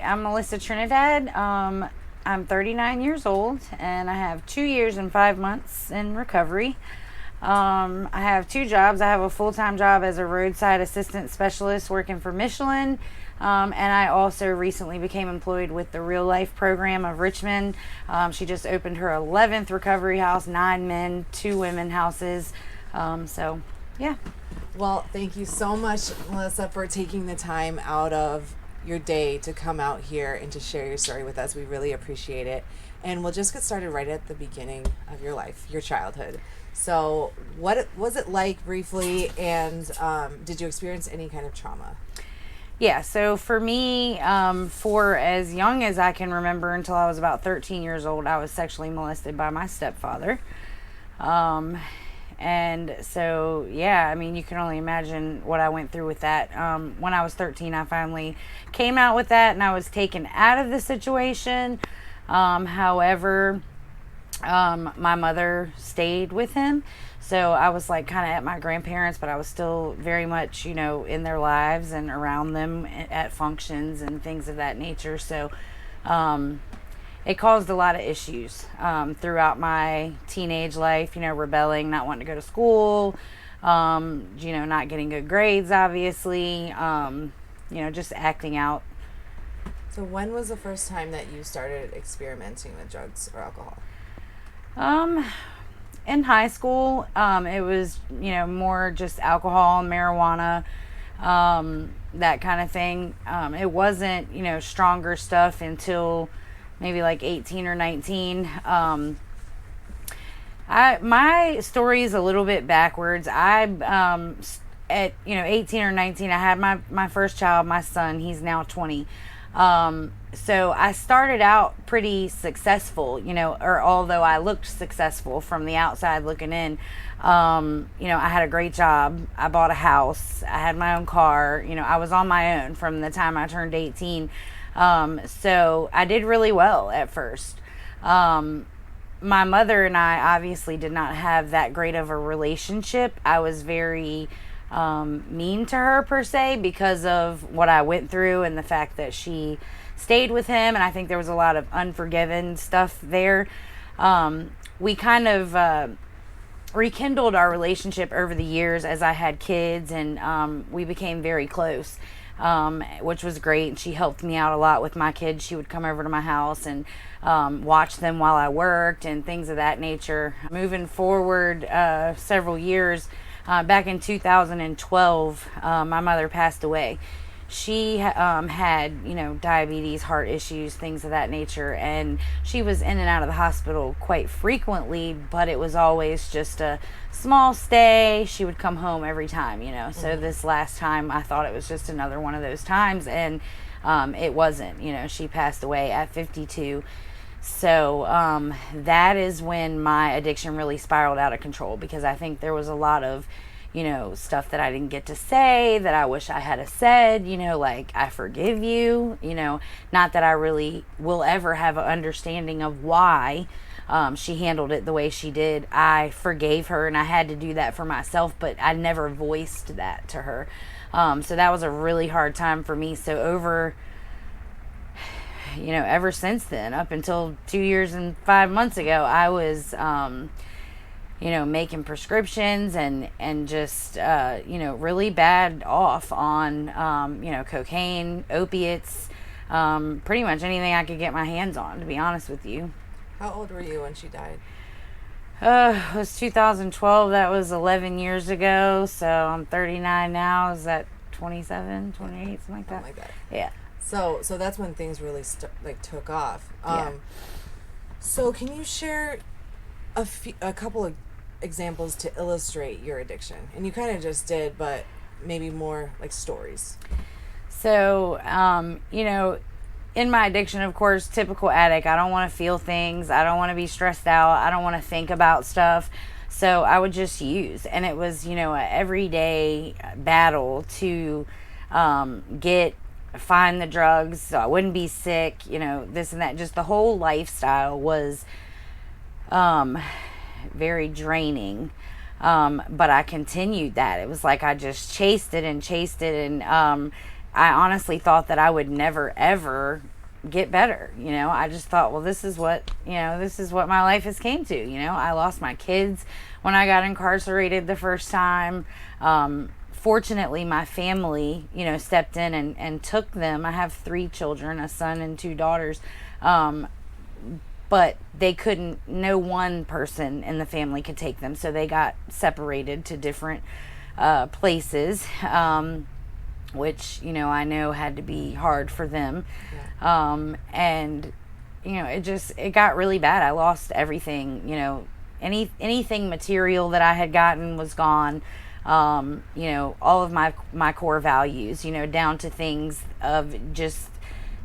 I'm Melissa Trinidad. I'm 39 years old, and I have 2 years and 5 months in recovery. I have two jobs. I have a full-time job as a roadside assistant specialist working for Michelin, and I also recently became employed with the Real Life program of Richmond. She just opened her 11th recovery house, 9 men, 2 women houses. So, yeah. Well, thank you so much, Melissa, for taking the time out of your day to come out here and to share your story with us. We really appreciate it. And we'll just get started right at the beginning of your life, your childhood. So what was it like briefly, and did you experience any kind of trauma? Yeah, so for me, for as young as I can remember until I was about 13 years old, I was sexually molested by my stepfather. And so, yeah, I mean, you can only imagine what I went through with that. When I was 13, I finally came out with that, and I was taken out of the situation. However, my mother stayed with him. So I was like kind of at my grandparents', but I was still very much, in their lives and around them at functions and things of that nature. So, it caused a lot of issues throughout my teenage life, rebelling, not wanting to go to school, not getting good grades, obviously, just acting out. So when was the first time that you started experimenting with drugs or alcohol? In high school, it was, more just alcohol, marijuana, that kind of thing. It wasn't, stronger stuff until maybe like 18 or 19. My story is a little bit backwards. At 18 or 19, I had my first child, my son. He's now 20. So I started out pretty successful, or although I looked successful from the outside looking in. I had a great job. I bought a house. I had my own car. I was on my own from the time I turned 18. So I did really well at first. My mother and I obviously did not have that great of a relationship. I was very mean to her per se because of what I went through and the fact that she stayed with him, and I think there was a lot of unforgiven stuff there. We kind of rekindled our relationship over the years as I had kids, and we became very close. Which was great. And she helped me out a lot with my kids. She would come over to my house and watch them while I worked and things of that nature. Moving forward several years, back in 2012, my mother passed away. She had, diabetes, heart issues, things of that nature, and she was in and out of the hospital quite frequently, but it was always just a small stay. She would come home every time, So this last time, I thought it was just another one of those times, and it wasn't. She passed away at 52. So that is when my addiction really spiraled out of control, because I think there was a lot of stuff that I didn't get to say that I wish I had said, like, I forgive you, not that I really will ever have an understanding of why she handled it the way she did. I forgave her, and I had to do that for myself, but I never voiced that to her. So that was a really hard time for me. So ever since then, up until 2 years and 5 months ago, I was, making prescriptions and just, really bad off on, cocaine, opiates, pretty much anything I could get my hands on, to be honest with you. How old were you when she died? It was 2012. That was 11 years ago. So I'm 39 now. Is that 27, 28, something like that? Something like that. Yeah. So that's when things really took off. Yeah. So can you share a couple of examples to illustrate your addiction? And you kind of just did, but maybe more like stories. So, in my addiction, of course, typical addict, I don't want to feel things. I don't want to be stressed out. I don't want to think about stuff. So I would just use. And it was, an everyday battle to find the drugs so I wouldn't be sick, this and that. Just the whole lifestyle was very draining. But I continued that. It was like I just chased it. And I honestly thought that I would never, ever get better. I just thought, well, this is what my life has came to. I lost my kids when I got incarcerated the first time. Fortunately, my family, stepped in and took them. I have 3 children, a son and 2 daughters. But they couldn't, no one person in the family could take them. So they got separated to different places, which, I know had to be hard for them. Yeah. And, it got really bad. I lost everything, anything material that I had gotten was gone. All of my core values, down to things of just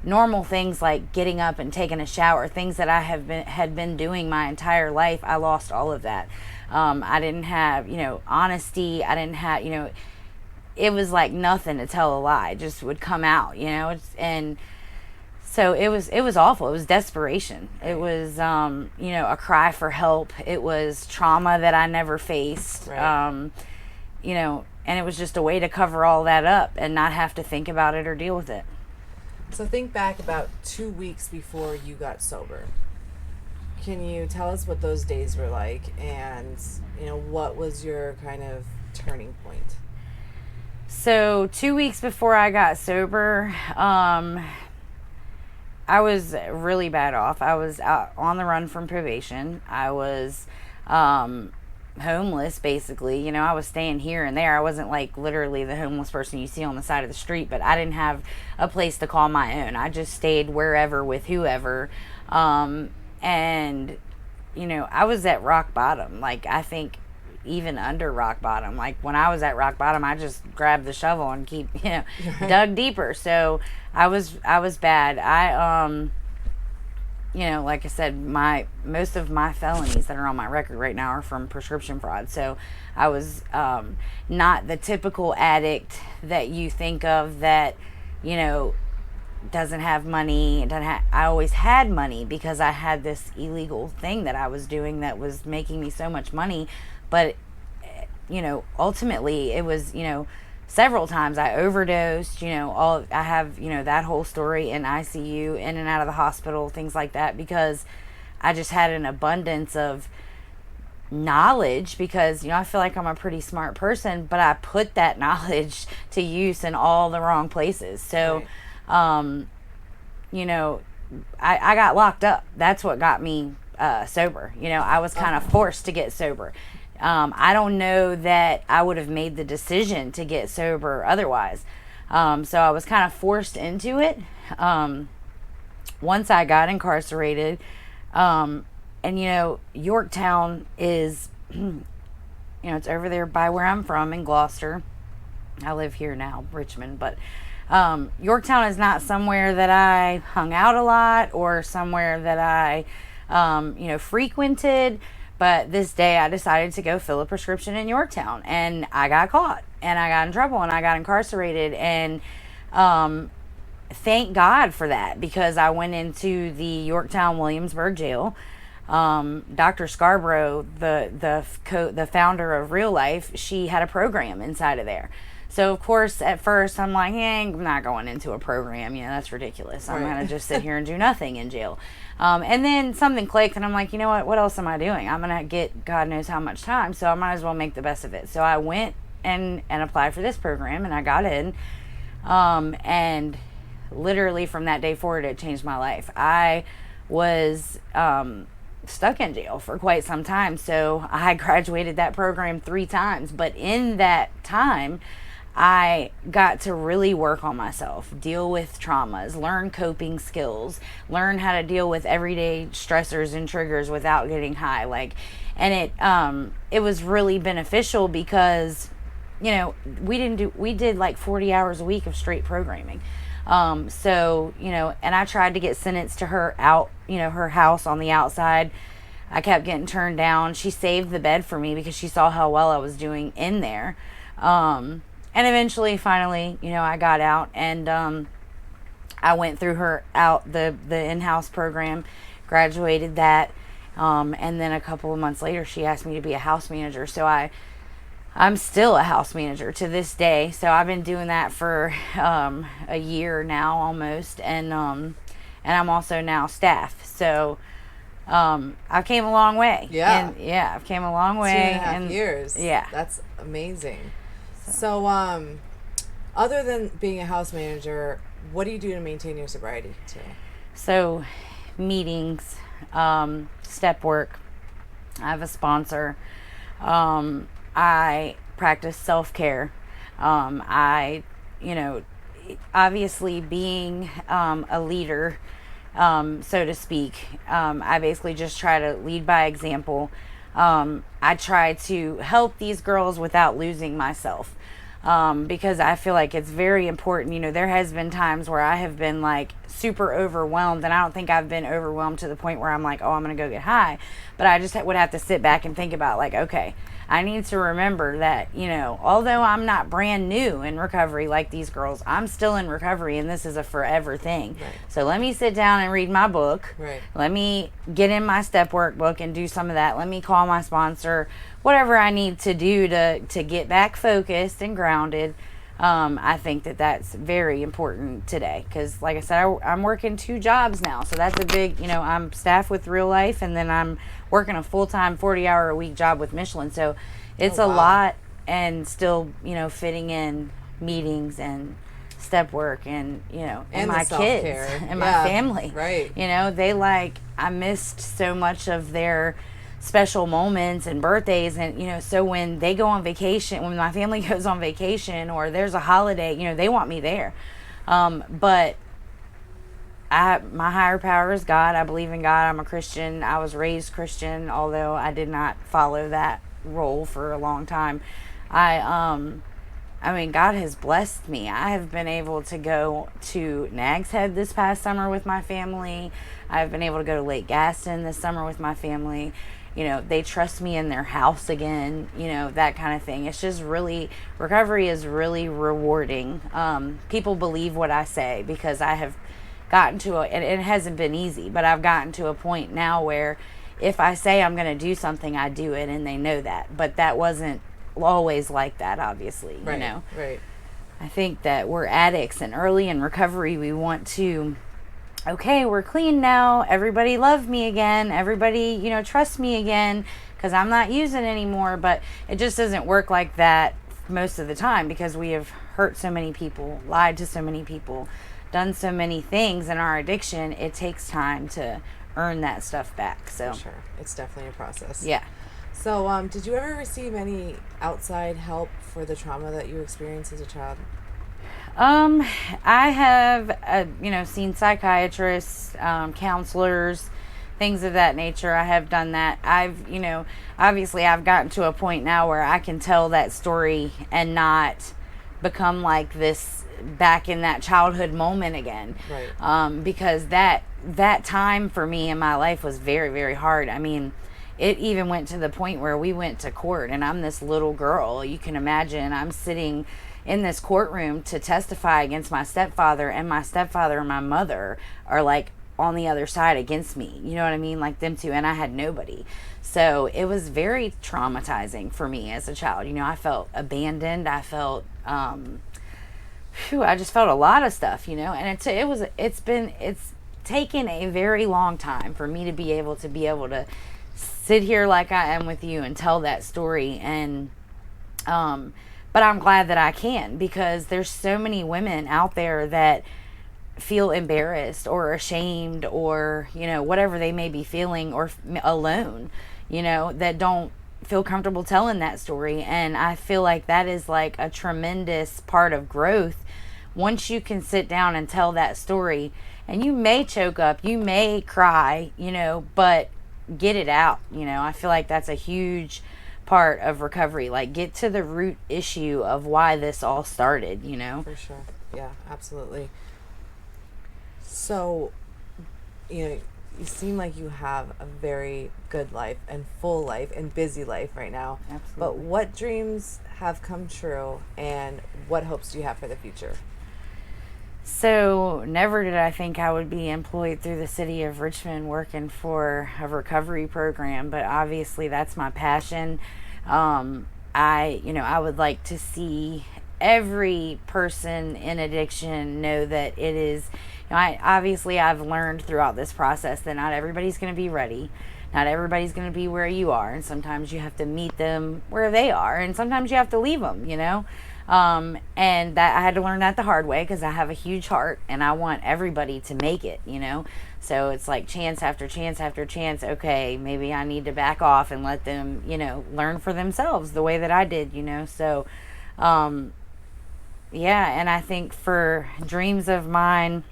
normal things like getting up and taking a shower, things that I had been doing my entire life. I lost all of that. I didn't have, honesty. I didn't have, it was like nothing to tell a lie just would come out, and so it was awful. It was desperation. It was, a cry for help. It was trauma that I never faced. Right. And it was just a way to cover all that up and not have to think about it or deal with it. So think back about 2 weeks before you got sober. Can you tell us what those days were like, and what was your kind of turning point? So 2 weeks before I got sober, I was really bad off. I was out on the run from probation. I was homeless, basically. I was staying here and there. I wasn't like literally the homeless person you see on the side of the street, but I didn't have a place to call my own. I just stayed wherever with whoever. And I was at rock bottom. Like, I think even under rock bottom, like when I was at rock bottom, I just grabbed the shovel and keep dug deeper. So I was bad. Like I said, most of my felonies that are on my record right now are from prescription fraud. So I was not the typical addict that you think of that, doesn't have money. I always had money because I had this illegal thing that I was doing that was making me so much money. But, ultimately it was, several times I overdosed, I have, that whole story in ICU, in and out of the hospital, things like that, because I just had an abundance of knowledge because, I feel like I'm a pretty smart person, but I put that knowledge to use in all the wrong places. So, right. I got locked up. That's what got me sober. I was kind of forced to get sober. I don't know that I would have made the decision to get sober otherwise. So I was kind of forced into it. Once I got incarcerated, and Yorktown is, it's over there by where I'm from in Gloucester. I live here now, Richmond, but Yorktown is not somewhere that I hung out a lot or somewhere that I, frequented. But this day I decided to go fill a prescription in Yorktown, and I got caught and I got in trouble and I got incarcerated. And thank God for that, because I went into the Yorktown Williamsburg jail. Dr. Scarborough, the founder of Real Life, she had a program inside of there. So, of course, at first, I'm like, I'm not going into a program. That's ridiculous. I'm going to just sit here and do nothing in jail. And then something clicked, and I'm like, what else am I doing? I'm going to get God knows how much time, so I might as well make the best of it. So I went and applied for this program, and I got in. And literally from that day forward, it changed my life. I was stuck in jail for quite some time, so I graduated that program 3 times. But in that time, I got to really work on myself, deal with traumas, learn coping skills, learn how to deal with everyday stressors and triggers without getting high. And it was really beneficial because, we did like 40 hours a week of straight programming. So, and I tried to get sentenced to her her house on the outside. I kept getting turned down. She saved the bed for me because she saw how well I was doing in there. And eventually, finally, I got out, and I went through the in-house program, graduated that, and then a couple of months later, she asked me to be a house manager. So I'm still a house manager to this day. So I've been doing that for a year now almost, and and I'm also now staff. So I came a long way. Yeah. And yeah, I've came a long way. 2.5 years. Yeah. That's amazing. So, other than being a house manager, what do you do to maintain your sobriety today? So, meetings, step work. I have a sponsor. I practice self-care. I, obviously being a leader, so to speak, I basically just try to lead by example. I try to help these girls without losing myself. Because I feel like it's very important. There has been times where I have been like super overwhelmed, and I don't think I've been overwhelmed to the point where I'm like, oh, I'm going to go get high. But I just would have to sit back and think about like, okay, I need to remember that, although I'm not brand new in recovery like these girls, I'm still in recovery, and this is a forever thing. Right. So let me sit down and read my book. Right. Let me get in my step work book and do some of that. Let me call my sponsor, whatever I need to do to get back focused and grounded. I think that that's very important today because, like I said, I'm working 2 jobs now. So that's a big, I'm staff with Real Life, and then I'm working a full-time 40-hour-a-week job with Michelin. So it's a lot, and still, fitting in meetings and step work and, and my kids and my family. Right. I missed so much of their special moments and birthdays, and so when they go on vacation, when my family goes on vacation or there's a holiday, they want me there. But my higher power is God. I believe in God. I'm a Christian. I was raised Christian, although I did not follow that role for a long time. God has blessed me. I have been able to go to Nags Head this past summer with my family. I've been able to go to Lake Gaston this summer with my family. They trust me in their house again, that kind of thing. It's just recovery is really rewarding. People believe what I say because I have gotten and it hasn't been easy, but I've gotten to a point now where if I say I'm going to do something, I do it, and they know that. But that wasn't always like that, obviously, Right. I think that we're addicts, and early in recovery, we want to, okay, we're clean now. Everybody love me again. Everybody, trust me again because I'm not using anymore. But it just doesn't work like that most of the time because we have hurt so many people, lied to so many people, done so many things in our addiction. It takes time to earn that stuff back. So For sure. It's definitely a process. Yeah. So, did you ever receive any outside help for the trauma that you experienced as a child? I have, seen psychiatrists, counselors, things of that nature. I have done that. Obviously I've gotten to a point now where I can tell that story and not become like this back in that childhood moment again. Right. Because that time for me in my life was very, very hard. It even went to the point where we went to court, and I'm this little girl. You can imagine I'm sitting in this courtroom to testify against my stepfather, and my stepfather and my mother are like on the other side against me. You know what I mean? Like them two, and I had nobody. So it was very traumatizing for me as a child. I felt abandoned. I felt, I just felt a lot of stuff, and it's taken a very long time for me to be able to sit here like I am with you and tell that story. And, but I'm glad that I can, because there's so many women out there that feel embarrassed or ashamed or, whatever they may be feeling, or alone, that don't feel comfortable telling that story. And I feel like that is like a tremendous part of growth. Once you can sit down and tell that story, and you may choke up, you may cry, but get it out. I feel like that's a huge part of recovery. Like, get to the root issue of why this all started. For sure. Yeah, absolutely. So, you seem like you have a very good life and full life and busy life right now. Absolutely. But what dreams have come true, and what hopes do you have for the future? So, never did I think I would be employed through the city of Richmond working for a recovery program, but obviously that's my passion. I would like to see every person in addiction know that it is, I've learned throughout this process that not everybody's going to be ready. Not everybody's going to be where you are. And sometimes you have to meet them where they are. And sometimes you have to leave them, and that I had to learn that the hard way because I have a huge heart and I want everybody to make it, So it's like chance after chance after chance. Okay, maybe I need to back off and let them, learn for themselves the way that I did, So, yeah, and I think for dreams of mine,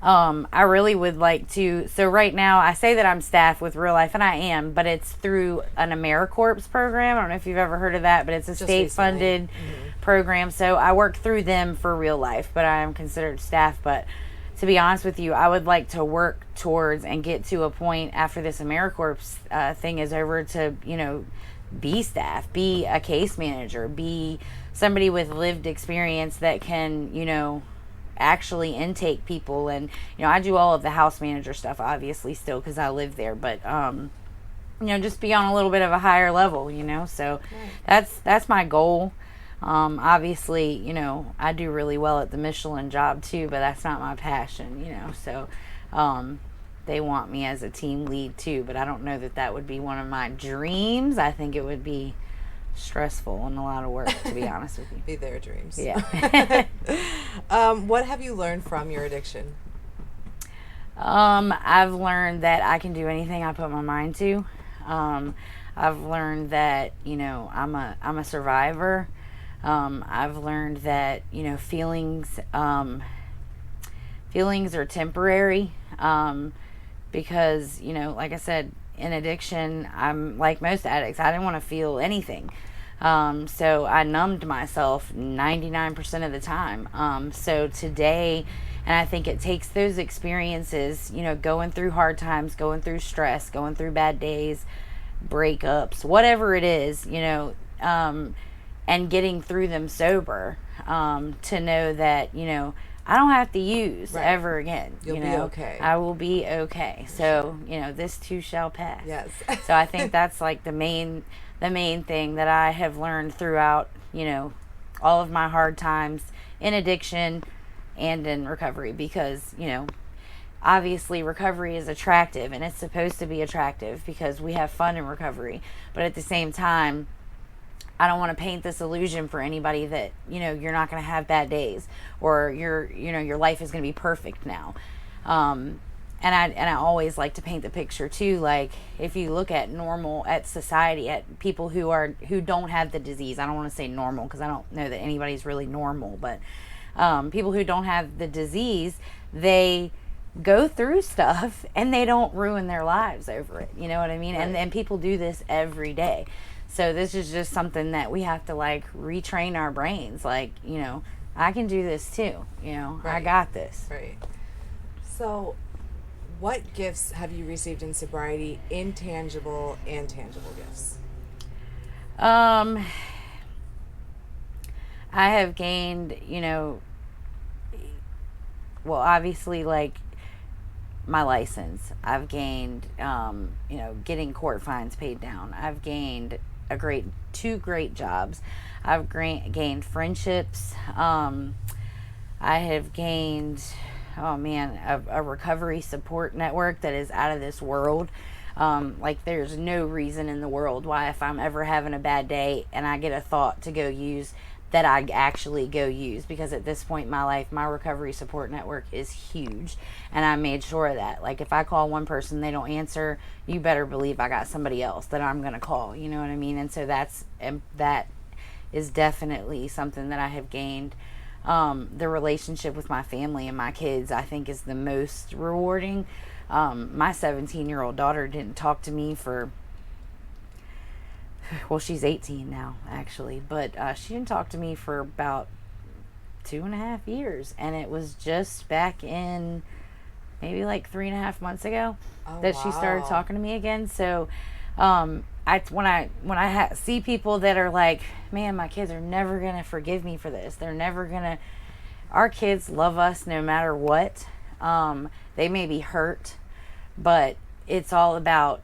I really would like to. So right now, I say that I'm staff with Real Life, and I am, but it's through an AmeriCorps program. I don't know if you've ever heard of that, but it's a state-funded program. So I work through them for Real Life, but I am considered staff. But to be honest with you, I would like to work towards and get to a point after this AmeriCorps thing is over to, be staff, be a case manager, be somebody with lived experience that can, actually intake people. And I do all of the house manager stuff obviously still because I live there, but just be on a little bit of a higher level, so that's my goal. Obviously, I do really well at the Michelin job too, but that's not my passion, so they want me as a team lead too, but I don't know that would be one of my dreams. I think it would be stressful and a lot of work, to be honest with you. Be their dreams. Yeah. What have you learned from your addiction? I've learned that I can do anything I put my mind to. I've learned that, I'm a survivor. I've learned that, feelings are temporary. Because, like I said, in addiction, I'm like most addicts. I didn't want to feel anything. So I numbed myself 99% of the time. So today, and I think it takes those experiences, going through hard times, going through stress, going through bad days, breakups, whatever it is, and getting through them sober, to know that, I don't have to use ever again. You'll be okay. I will be okay. So, this too shall pass. Yes. So I think that's like the main thing that I have learned throughout, all of my hard times in addiction and in recovery, because, obviously recovery is attractive and it's supposed to be attractive because we have fun in recovery. But at the same time, I don't want to paint this illusion for anybody that, you're not going to have bad days or your life is going to be perfect now. And I always like to paint the picture too. Like if you look at society, at people who don't have the disease, I don't want to say normal because I don't know that anybody's really normal, but, people who don't have the disease, they go through stuff and they don't ruin their lives over it. You know what I mean? Right. And people do this every day. So this is just something that we have to retrain our brains. I can do this too. I got this. Right. So what gifts have you received in sobriety, intangible and tangible gifts? I have gained, well, obviously my license. I've gained, getting court fines paid down. I've gained two great jobs. I've gained friendships. I have gained, a recovery support network that is out of this world. There's no reason in the world why if I'm ever having a bad day and I get a thought to go use, that I actually go use, because at this point in my life, my recovery support network is huge, and I made sure of that. If I call one person, they don't answer, you better believe I got somebody else that I'm going to call, you know what I mean? And so that is definitely something that I have gained. The relationship with my family and my kids, I think, is the most rewarding. My 17-year-old daughter didn't talk to me for, well, she's 18 now, actually, but she didn't talk to me for about 2.5 years, and it was just back in maybe 3.5 months ago that she started talking to me again. So when I see people that are like, man, my kids are never gonna forgive me for this, our kids love us no matter what. They may be hurt, but it's all about,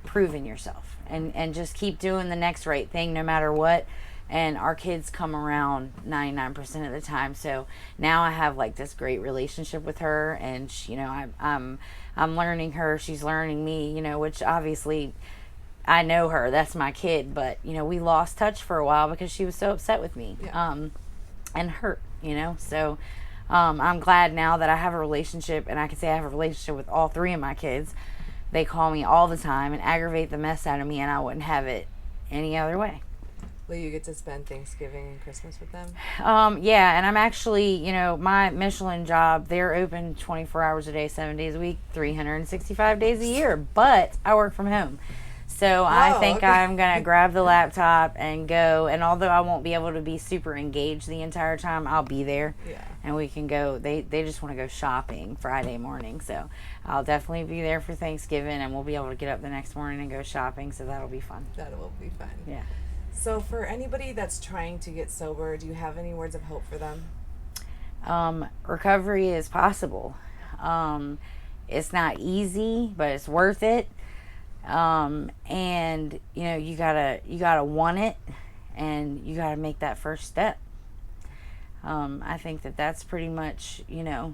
proving yourself and just keep doing the next right thing no matter what. and our kids come around 99% of the time. So now I have like this great relationship with her, and she, I'm learning her, she's learning me, which obviously I know her, that's my kid, but we lost touch for a while because she was so upset with me. And hurt, so I'm glad now that I have a relationship, and I can say I have a relationship with all three of my kids. They call me all the time and aggravate the mess out of me, and I wouldn't have it any other way. Will you get to spend Thanksgiving and Christmas with them? Yeah, and I'm actually, my Michelin job, they're open 24 hours a day, 7 days a week, 365 days a year, but I work from home. So I think okay. I'm going to grab the laptop and go, and although I won't be able to be super engaged the entire time, I'll be there. Yeah. And we can go, they just want to go shopping Friday morning, so I'll definitely be there for Thanksgiving, and we'll be able to get up the next morning and go shopping, so that'll be fun. That will be fun. Yeah. So for anybody that's trying to get sober, do you have any words of hope for them? Recovery is possible. It's not easy, but it's worth it. And you gotta want it, and you gotta make that first step. I think that's pretty much the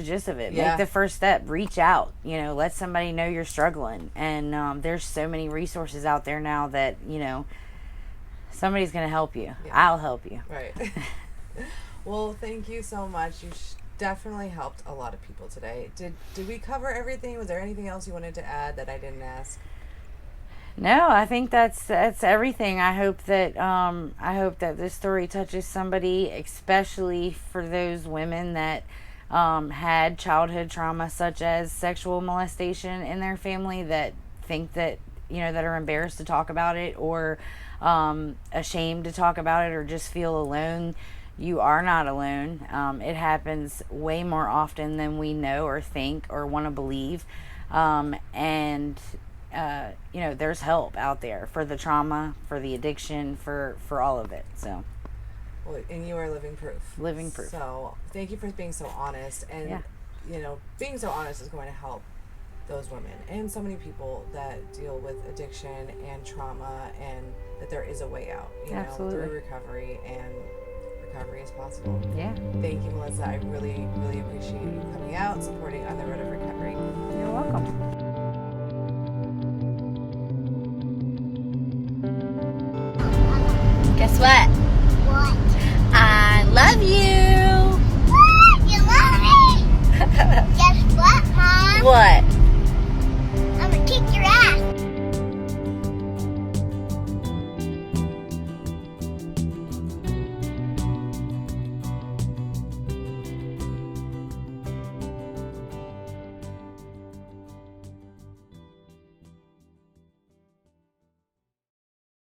gist of it. Yeah. Make the first step, reach out, let somebody know you're struggling, and there's so many resources out there now that somebody's gonna help you. Yeah. I'll help you. Right. Well, thank you so much. You definitely helped a lot of people today. Did we cover everything? Was there anything else you wanted to add that I didn't ask? No, I think that's everything. I hope that this story touches somebody, especially for those women that had childhood trauma such as sexual molestation in their family, that think that that are embarrassed to talk about it, or ashamed to talk about it, or just feel alone. You are not alone. It happens way more often than we know or think or want to believe. There's help out there for the trauma, for the addiction, for all of it. So. Well, and you are living proof. Living proof. So thank you for being so honest. And, being so honest is going to help those women and so many people that deal with addiction and trauma, and that there is a way out, Absolutely. through recovery, and recovery is possible. Yeah. Thank you, Melissa. I really, really appreciate you coming out, supporting On the Road of Recovery. You're welcome. Guess what?